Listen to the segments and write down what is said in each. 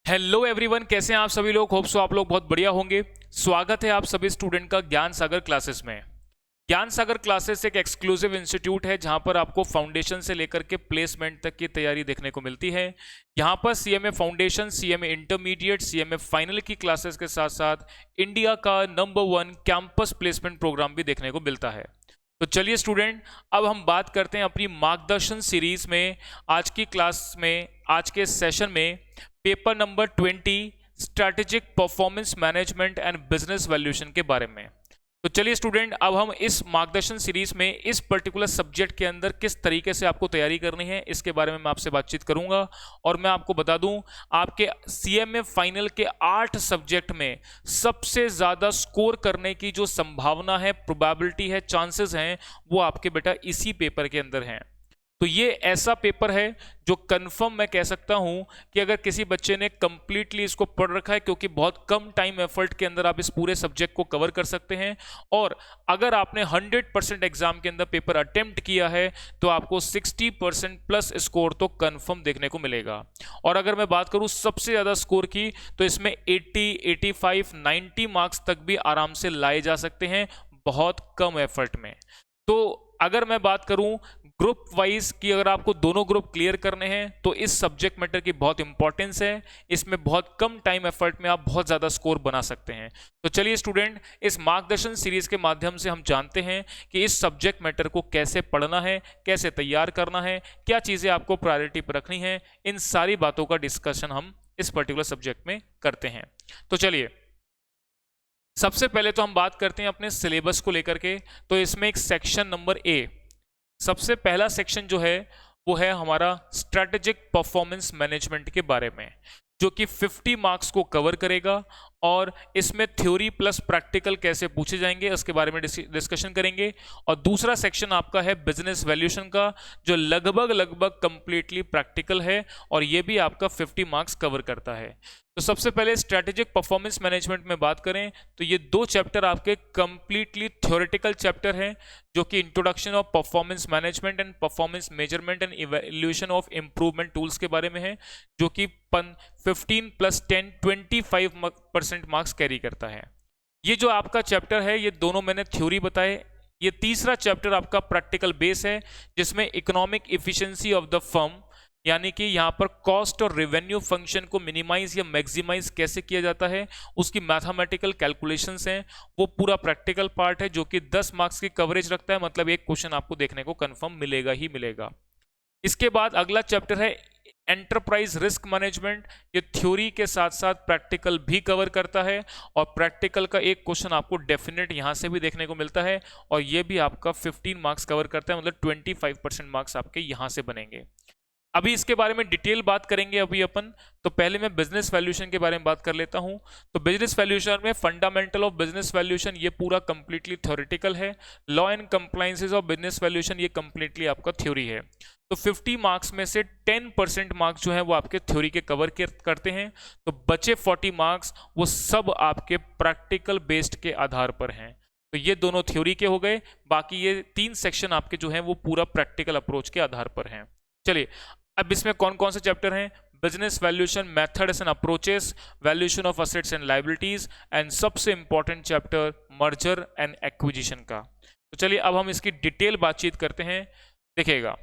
Hello everyone, कैसे हैं आप सभी लोग। होप सो आप लोग बहुत बढ़िया होंगे। स्वागत है आप सभी स्टूडेंट का ज्ञान सागर क्लासेस में। ज्ञान सागर क्लासेस एक एक्सक्लूसिव इंस्टीट्यूट है जहां पर आपको फाउंडेशन से लेकर के प्लेसमेंट तक की तैयारी देखने को मिलती है। यहां पर CMA foundation, CMA intermediate, CMA final की क्लासेस के साथ साथ इंडिया का नंबर 1 कैंपस प्लेसमेंट प्रोग्राम भी देखने को मिलता है। तो चलिए स्टूडेंट, अब हम बात करते हैं अपनी मार्गदर्शन सीरीज में। आज की क्लास में, आज के सेशन में paper number 20 strategic performance management and business valuation के बारे में। तो चलिए स्टूडेंट, अब हम इस मार्गदर्शन सीरीज में इस पर्टिकुलर सब्जेक्ट के अंदर किस तरीके से आपको तैयारी करनी है इसके बारे में मैं आपसे बातचीत करूंगा। और मैं आपको बता दूं, आपके सीएमए फाइनल के 8 सब्जेक्ट में सबसे ज्यादा स्कोर करने की जो संभावना है, प्रोबेबिलिटी है, चांसेस हैं, वो आपके बेटा इसी पेपर के अंदर हैं। तो ये ऐसा पेपर है जो कंफर्म मैं कह सकता हूं कि अगर किसी बच्चे ने कंप्लीटली इसको पढ़ रखा है, क्योंकि बहुत कम टाइम एफर्ट के अंदर आप इस पूरे सब्जेक्ट को कवर कर सकते हैं। और अगर आपने 100% एग्जाम के अंदर पेपर अटेम्प्ट किया है तो आपको 60% प्लस स्कोर तो कंफर्म देखने को मिलेगा। और अगर मैं बात करूं सबसे ज्यादा स्कोर की, तो इसमें 80, 85, 90 मार्क्स तक भी आराम से लाए जा सकते हैं बहुत कम एफर्ट में। तो अगर मैं बात करूं ग्रुप वाइज की, अगर आपको दोनों ग्रुप क्लियर करने हैं तो इस सब्जेक्ट मैटर की बहुत इंपॉर्टेंस है। इसमें बहुत कम टाइम एफर्ट में आप बहुत ज़्यादा स्कोर बना सकते हैं। तो चलिए स्टूडेंट, इस मार्गदर्शन सीरीज के माध्यम से हम जानते हैं कि इस सब्जेक्ट मैटर को कैसे पढ़ना है, कैसे तैयार करना है, क्या चीज़ें आपको प्रायोरिटी पर रखनी है। इन सारी बातों का डिस्कशन हम इस पर्टिकुलर सब्जेक्ट में करते हैं। तो चलिए, सबसे पहले तो हम बात करते हैं अपने सिलेबस को लेकर के। तो इसमें एक सेक्शन नंबर ए, सबसे पहला सेक्शन जो है वो है हमारा स्ट्रैटेजिक परफॉर्मेंस मैनेजमेंट के बारे में, जो कि 50 मार्क्स को कवर करेगा। और इसमें थ्योरी प्लस प्रैक्टिकल कैसे पूछे जाएंगे उसके बारे में डिस्कशन करेंगे। और दूसरा सेक्शन आपका है बिजनेस वैल्यूएशन का, जो लगभग कंप्लीटली प्रैक्टिकल है और ये भी आपका 50 मार्क्स कवर करता है। तो सबसे पहले स्ट्रैटेजिक परफॉर्मेंस मैनेजमेंट में बात करें तो ये 2 चैप्टर आपके कंप्लीटली थ्योरेटिकल चैप्टर हैं, जो कि introduction of performance management and performance measurement and evaluation of improvement tools के बारे में है, जो कि 15 + 10 25% मार्क्स कैरी करता है। ये जो आपका चैप्टर है, ये दोनों मैंने थ्योरी बताए। ये तीसरा चैप्टर आपका प्रैक्टिकल बेस है, जिसमें economic efficiency of the firm, यानी कि यहाँ पर कॉस्ट और रेवेन्यू फंक्शन को मिनिमाइज या मैक्सिमाइज कैसे किया जाता है, उसकी मैथमेटिकल कैलकुलेशंस हैं। वो पूरा प्रैक्टिकल पार्ट है जो कि 10 मार्क्स की कवरेज रखता है, मतलब एक क्वेश्चन आपको देखने को कंफर्म मिलेगा ही मिलेगा। इसके बाद अगला चैप्टर है एंटरप्राइज रिस्क मैनेजमेंट। ये थ्योरी के साथ साथ प्रैक्टिकल भी कवर करता है, और प्रैक्टिकल का एक क्वेश्चन आपको डेफिनेट यहां से भी देखने को मिलता है, और ये भी आपका 15 मार्क्स कवर करता है, मतलब 25% मार्क्स आपके यहां से बनेंगे। अभी इसके बारे में डिटेल बात करेंगे अभी अपन। तो पहले मैं बिजनेस वैल्यूएशन के बारे में बात कर लेता हूं। तो बिजनेस वैल्यूएशन में फंडामेंटल ऑफ बिजनेस वैल्यूएशन ये पूरा कंप्लीटली थ्योरेटिकल है। Law and compliances of business valuation ये कंप्लीटली आपका थ्योरी है। तो 50 मार्क्स में से 10% मार्क्स जो है वो आपके थ्योरी के कवर करते हैं। तो बचे 40 मार्क्स वो सब आपके प्रैक्टिकल बेस्ड के आधार पर हैं। तो ये दोनों थ्योरी के हो गए, बाकी ये 3 सेक्शन आपके जो हैं वो पूरा प्रैक्टिकल अप्रोच के आधार पर हैं। चलिए, अब इसमें कौन कौन से चैप्टर हैं? Business valuation methods and approaches, valuation of assets and liabilities, and सबसे important chapter merger and acquisition का। तो चलिए, अब हम इसकी डिटेल बातचीत करते हैं। देखिएगा,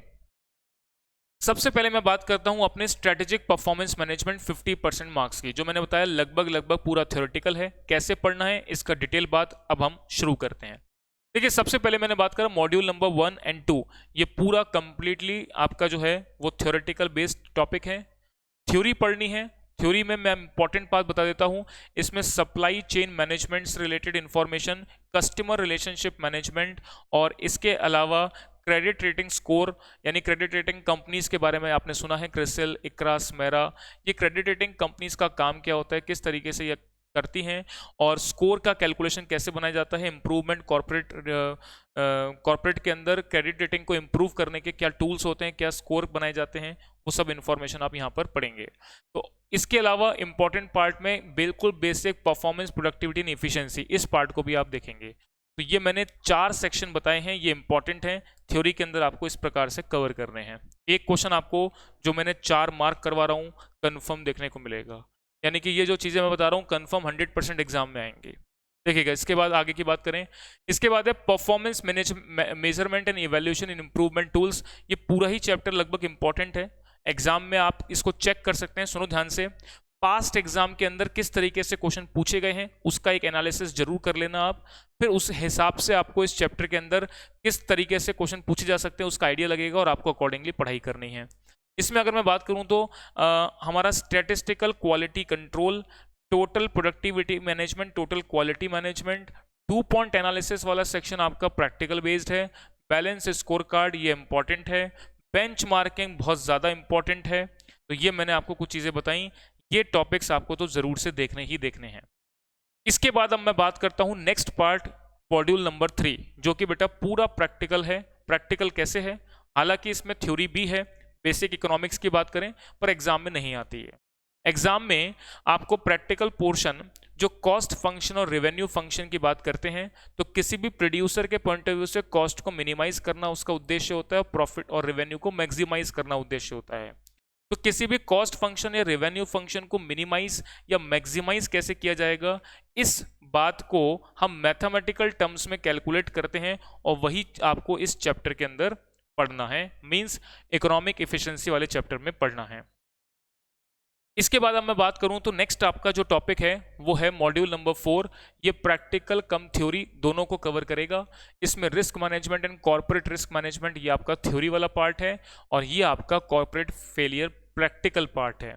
सबसे पहले मैं बात करता हूं अपने स्ट्रेटेजिक परफॉर्मेंस मैनेजमेंट 50% मार्क्स की, जो मैंने बताया लगभग पूरा थ्योरेटिकल है। कैसे पढ़ना है इसका डिटेल बात अब हम शुरू करते हैं। देखिए, सबसे पहले मैंने बात करा मॉड्यूल नंबर 1 और 2, ये पूरा कंप्लीटली आपका जो है वो थ्योरेटिकल बेस्ड टॉपिक है। थ्योरी पढ़नी है। थ्योरी में मैं इंपॉर्टेंट बात बता देता हूं, इसमें सप्लाई चेन मैनेजमेंट से related information, customer relationship management, और इसके अलावा क्रेडिट रेटिंग स्कोर, यानी क्रेडिट रेटिंग कंपनीज के बारे में आपने सुना है, क्रिसिल, इक्रा, स्मेरा। ये क्रेडिट रेटिंग कंपनीज का काम क्या होता है, किस तरीके से ये करती हैं, और स्कोर का कैलकुलेशन कैसे बनाया जाता है, इंप्रूवमेंट कॉर्पोरेट के अंदर क्रेडिट रेटिंग को इंप्रूव करने के क्या टूल्स होते हैं, क्या स्कोर बनाए जाते हैं, वो सब इंफॉर्मेशन आप यहाँ पर पढ़ेंगे। तो इसके अलावा इंपॉर्टेंट पार्ट में बिल्कुल basic performance, productivity and efficiency, इस पार्ट को भी आप देखेंगे। तो ये मैंने 4 सेक्शन बताए हैं, ये इंपॉर्टेंट हैं, थ्योरी के अंदर आपको इस प्रकार से कवर करने हैं। एक क्वेश्चन आपको जो मैंने 4 मार्क करवा रहा हूँ कंफर्म देखने को मिलेगा। यानी कि ये जो चीज़ें मैं बता रहा हूँ कंफर्म 100% एग्जाम में आएंगी। देखिएगा, इसके बाद आगे की बात करें, इसके बाद है performance measurement and evaluation in improvement tools. ये पूरा ही चैप्टर लगभग इंपॉर्टेंट है, एग्जाम में आप इसको चेक कर सकते हैं। सुनो ध्यान से, पास्ट एग्जाम के अंदर किस तरीके से क्वेश्चन पूछे गए हैं उसका एक एनालिसिस जरूर कर लेना आप, फिर उस हिसाब से आपको इस चैप्टर के अंदर किस तरीके से क्वेश्चन पूछे जा सकते हैं उसका आइडिया लगेगा और आपको अकॉर्डिंगली पढ़ाई करनी है। इसमें अगर मैं बात करूं तो हमारा statistical quality control, total productivity management, total quality management, 2 point analysis वाला सेक्शन आपका प्रैक्टिकल बेस्ड है, बैलेंस स्कोर कार्ड ये इंपॉर्टेंट है, बेंच मार्किंग बहुत ज़्यादा इंपॉर्टेंट है। तो ये मैंने आपको कुछ चीज़ें बताई, ये टॉपिक्स आपको तो ज़रूर से देखने ही देखने हैं। इसके बाद अब मैं बात करता हूँ नेक्स्ट पार्ट, मॉड्यूल नंबर 3, जो कि बेटा पूरा प्रैक्टिकल है। प्रैक्टिकल कैसे है, हालांकि इसमें थ्योरी भी है, बेसिक इकोनॉमिक्स की बात करें, पर एग्जाम में नहीं आती है। एग्जाम में आपको प्रैक्टिकल पोर्शन जो कॉस्ट फंक्शन और रेवेन्यू फंक्शन की बात करते हैं, तो किसी भी प्रोड्यूसर के पॉइंट ऑफ व्यू से कॉस्ट को मिनिमाइज करना उसका उद्देश्य होता है, प्रॉफिट और रेवेन्यू को मैक्सिमाइज करना उद्देश्य होता है। तो किसी भी कॉस्ट फंक्शन या रेवेन्यू फंक्शन को मिनिमाइज या मैक्सिमाइज कैसे किया जाएगा, इस बात को हम मैथमेटिकल टर्म्स में कैलकुलेट करते हैं और वही आपको इस चैप्टर के अंदर पढ़ना है, मींस इकोनॉमिक एफिशिएंसी वाले चैप्टर में पढ़ना है। इसके बाद अब मैं बात करूं तो नेक्स्ट आपका जो टॉपिक है वो है मॉड्यूल नंबर 4। ये प्रैक्टिकल कम थ्योरी दोनों को कवर करेगा। इसमें risk management and corporate risk management ये आपका थ्योरी वाला पार्ट है और ये आपका कॉर्पोरेट फेलियर प्रैक्टिकल पार्ट है।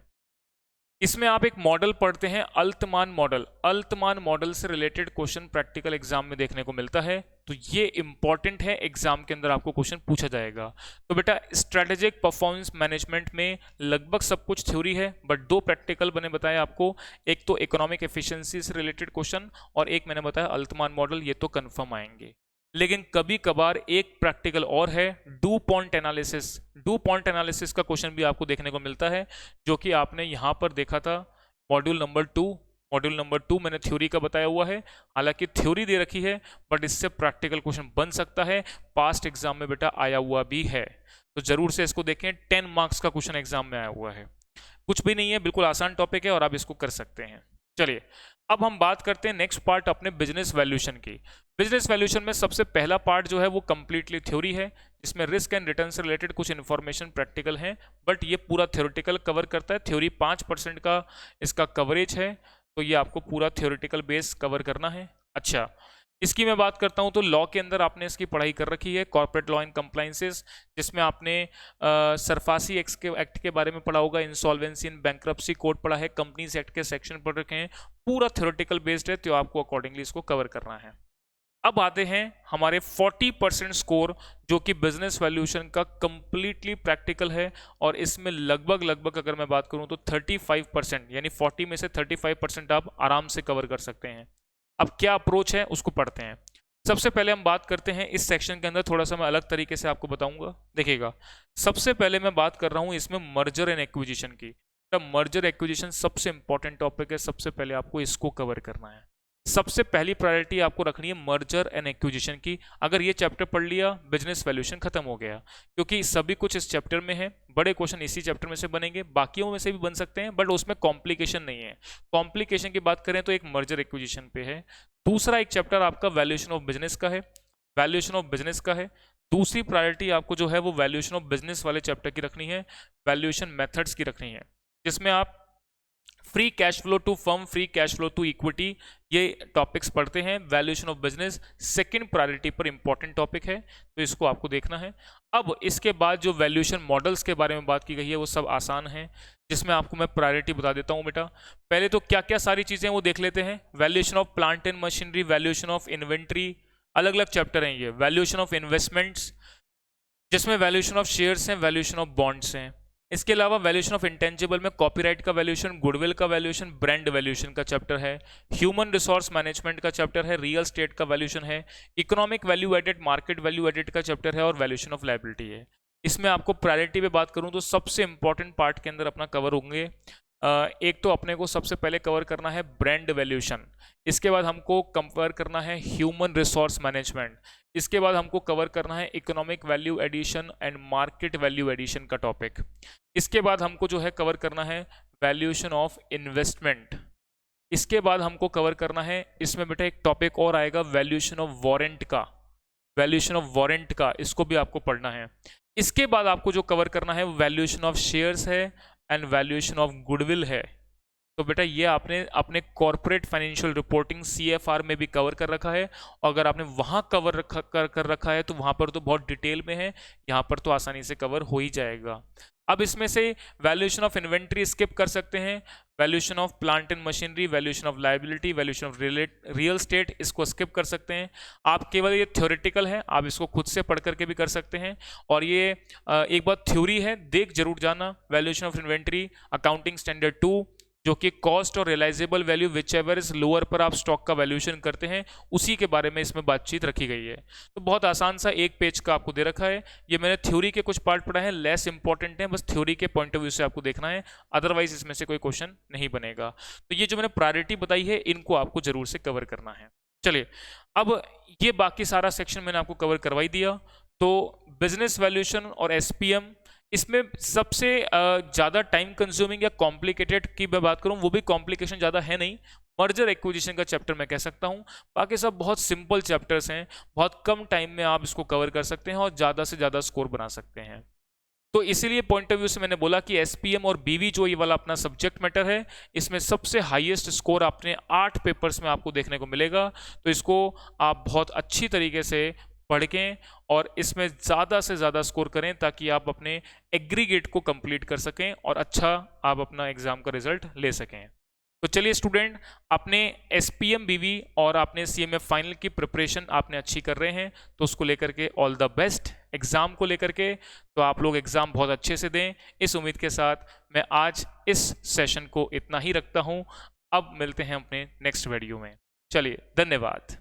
इसमें आप एक मॉडल पढ़ते हैं, अल्तमान मॉडल। अल्तमान मॉडल से रिलेटेड क्वेश्चन प्रैक्टिकल एग्जाम में देखने को मिलता है, तो ये इंपॉर्टेंट है, एग्जाम के अंदर आपको क्वेश्चन पूछा जाएगा। तो बेटा स्ट्रेटेजिक परफॉर्मेंस मैनेजमेंट में लगभग सब कुछ थ्योरी है, बट 2 प्रैक्टिकल मैंने बताया आपको, एक तो इकोनॉमिक एफिशिएंसी से रिलेटेड क्वेश्चन और एक मैंने बताया अल्तमान मॉडल, ये तो कंफर्म आएंगे। लेकिन कभी कभार एक प्रैक्टिकल और है, do point analysis. Do point analysis का क्वेश्चन भी आपको देखने को मिलता है, जो कि आपने यहां पर देखा था मॉड्यूल नंबर 2। मॉड्यूल नंबर 2 मैंने थ्योरी का बताया हुआ है, हालांकि थ्योरी दे रखी है बट इससे प्रैक्टिकल क्वेश्चन बन सकता है, पास्ट एग्जाम में बेटा आया हुआ भी है, तो जरूर से इसको देखें। 10 मार्क्स का क्वेश्चन एग्जाम में आया हुआ है, कुछ भी नहीं है, बिल्कुल आसान टॉपिक है और आप इसको कर सकते हैं। चलिए अब हम बात करते हैं नेक्स्ट पार्ट अपने बिजनेस वैल्यूएशन की। बिजनेस वैल्यूएशन में सबसे पहला पार्ट जो है वो कंप्लीटली थ्योरी है, जिसमें रिस्क एंड रिटर्न से रिलेटेड कुछ इन्फॉर्मेशन प्रैक्टिकल है, बट ये पूरा थ्योरेटिकल कवर करता है। थ्योरी 5% का इसका कवरेज है, तो ये आपको पूरा थ्योरेटिकल बेस कवर करना है। अच्छा, इसकी मैं बात करता हूं तो लॉ के अंदर आपने इसकी पढ़ाई कर रखी है, कॉर्पोरेट लॉ एंड कंप्लायंसेस, जिसमें आपने सरफासी एक्ट के बारे में पढ़ा होगा, इंसॉल्वेंसी एंड बैंक्रप्सी कोड पढ़ा है, कंपनीज एक्ट के सेक्शन पढ़ रखे हैं, पूरा थ्योरेटिकल बेस्ड है, तो आपको अकॉर्डिंगली इसको कवर करना है। अब आते हैं हमारे 40% स्कोर, जो कि बिजनेस वैल्यूएशन का कंप्लीटली प्रैक्टिकल है और इसमें लगभग अगर मैं बात करूं तो 35% यानी 40 में से 35% आप आराम से कवर कर सकते हैं। अब क्या अप्रोच है उसको पढ़ते हैं। सबसे पहले हम बात करते हैं इस सेक्शन के अंदर, थोड़ा सा मैं अलग तरीके से आपको बताऊंगा। देखिएगा, सबसे पहले मैं बात कर रहा हूं इसमें मर्जर एंड एक्विजिशन की। मर्जर एक्विजिशन सबसे इंपॉर्टेंट टॉपिक है, सबसे पहले आपको इसको कवर करना है। सबसे पहली प्रायोरिटी आपको रखनी है मर्जर एंड एक्विजिशन की। अगर ये चैप्टर पढ़ लिया, बिजनेस वैल्यूएशन खत्म हो गया, क्योंकि सभी कुछ इस चैप्टर में है, बड़े क्वेश्चन इसी चैप्टर में से बनेंगे, बाकियों में से भी बन सकते हैं, बट उसमें कॉम्प्लिकेशन नहीं है। कॉम्प्लिकेशन की बात करें तो एक मर्जर एक्विजिशन पे है। दूसरा एक चैप्टर आपका वैल्यूएशन ऑफ बिजनेस का है, वैल्यूएशन ऑफ बिजनेस का है। दूसरी प्रायोरिटी आपको जो है वो वैल्यूएशन ऑफ बिजनेस वाले चैप्टर की रखनी है, वैल्यूएशन मेथड्स की रखनी है, जिसमें आप free cash flow to firm, free cash flow to equity, ये टॉपिक्स पढ़ते हैं। Valuation of business second priority पर इंपॉर्टेंट टॉपिक है, तो इसको आपको देखना है। अब इसके बाद जो वैल्यूएशन मॉडल्स के बारे में बात की गई है वो सब आसान है, जिसमें आपको मैं प्रायोरिटी बता देता हूं बेटा। पहले तो क्या क्या सारी चीजें वो देख लेते हैं। Valuation of plant and machinery, valuation of inventory, अलग अलग चैप्टर हैं ये। वैल्यूएशन ऑफ इन्वेस्टमेंट्स, जिसमें वैल्यूएशन ऑफ शेयर्स हैं, वैल्यूएशन ऑफ बॉन्ड्स हैं। इसके अलावा वैल्यूएशन ऑफ इंटेंजिबल में कॉपीराइट का वैल्यूएशन, गुडविल का वैल्यूएशन, ब्रांड वैल्यूएशन का चैप्टर है, ह्यूमन रिसोर्स मैनेजमेंट का चैप्टर है, रियल स्टेट का वैल्यूएशन है, economic value added, market value added का चैप्टर है और वैल्यूएशन ऑफ लायबिलिटी है। इसमें आपको प्रायोरिटी पे बात करूं तो सबसे इंपॉर्टेंट पार्ट के अंदर अपना कवर होंगे। एक तो अपने को सबसे पहले कवर करना है ब्रांड वैल्यूएशन, इसके बाद हमको कवर करना है ह्यूमन रिसोर्स मैनेजमेंट, इसके बाद हमको कवर करना है economic value addition and market value addition का टॉपिक, इसके बाद हमको जो है कवर करना है वैल्यूएशन ऑफ इन्वेस्टमेंट। इसके बाद हमको कवर करना है, इसमें बेटा एक टॉपिक और आएगा वैल्यूएशन ऑफ वारंट का, वैल्यूएशन ऑफ वारंट का, इसको भी आपको पढ़ना है। इसके बाद आपको जो कवर करना है वैल्यूएशन ऑफ शेयर्स है एंड वैल्यूएशन ऑफ गुडविल है। तो बेटा ये आपने अपने कॉर्पोरेट फाइनेंशियल रिपोर्टिंग CFR में भी कवर कर रखा है, और अगर आपने वहां कवर कर रखा है तो वहां पर तो बहुत डिटेल में है, यहाँ पर तो आसानी से कवर हो ही जाएगा। अब इसमें से वैल्यूएशन ऑफ इन्वेंट्री स्किप कर सकते हैं, valuation of plant and machinery, valuation of liability, valuation of real estate, इसको स्किप कर सकते हैं। आप केवल ये थ्योरेटिकल है, आप इसको खुद से पढ़ करके भी कर सकते हैं, और ये एक बात थ्योरी है, देख जरूर जाना। Valuation of inventory accounting standard 2, जो कि कॉस्ट और realisable value whichever is lower पर आप स्टॉक का वैल्यूएशन करते हैं, उसी के बारे में इसमें बातचीत रखी गई है। तो बहुत आसान सा एक पेज का आपको दे रखा है। ये मैंने थ्योरी के कुछ पार्ट पढ़ा है, लेस इंपॉर्टेंट है, बस थ्योरी के पॉइंट ऑफ व्यू से आपको देखना है, अदरवाइज इसमें से कोई क्वेश्चन नहीं बनेगा। तो ये जो मैंने प्रायोरिटी बताई है, इनको आपको जरूर से कवर करना है। चलिए, अब ये बाकी सारा सेक्शन मैंने आपको कवर करवाई दिया। तो बिजनेस वैल्यूएशन और SPM, इसमें सबसे ज़्यादा टाइम कंज्यूमिंग या कॉम्प्लिकेटेड की मैं बात करूं, वो भी कॉम्प्लिकेशन ज़्यादा है नहीं, मर्जर एक्विजिशन का चैप्टर मैं कह सकता हूं। बाकी सब बहुत सिंपल चैप्टर्स हैं, बहुत कम टाइम में आप इसको कवर कर सकते हैं और ज़्यादा से ज़्यादा स्कोर बना सकते हैं। तो इसीलिए पॉइंट ऑफ व्यू से मैंने बोला कि SPM और BV जो ये वाला अपना सब्जेक्ट मैटर है, इसमें सबसे हाईएस्ट स्कोर आपने 8 पेपर्स में आपको देखने को मिलेगा। तो इसको आप बहुत अच्छी तरीके से पढ़ें और इसमें ज़्यादा से ज़्यादा स्कोर करें, ताकि आप अपने एग्रीगेट को कंप्लीट कर सकें और अच्छा आप अपना एग्जाम का रिजल्ट ले सकें। तो चलिए स्टूडेंट, अपने SPM BV और आपने CMF फाइनल की प्रिपरेशन आपने अच्छी कर रहे हैं, तो उसको लेकर के ऑल द बेस्ट एग्जाम को लेकर के। तो आप लोग एग्जाम बहुत अच्छे से दें, इस उम्मीद के साथ मैं आज इस सेशन को इतना ही रखता हूं। अब मिलते हैं अपने नेक्स्ट वीडियो में। चलिए, धन्यवाद।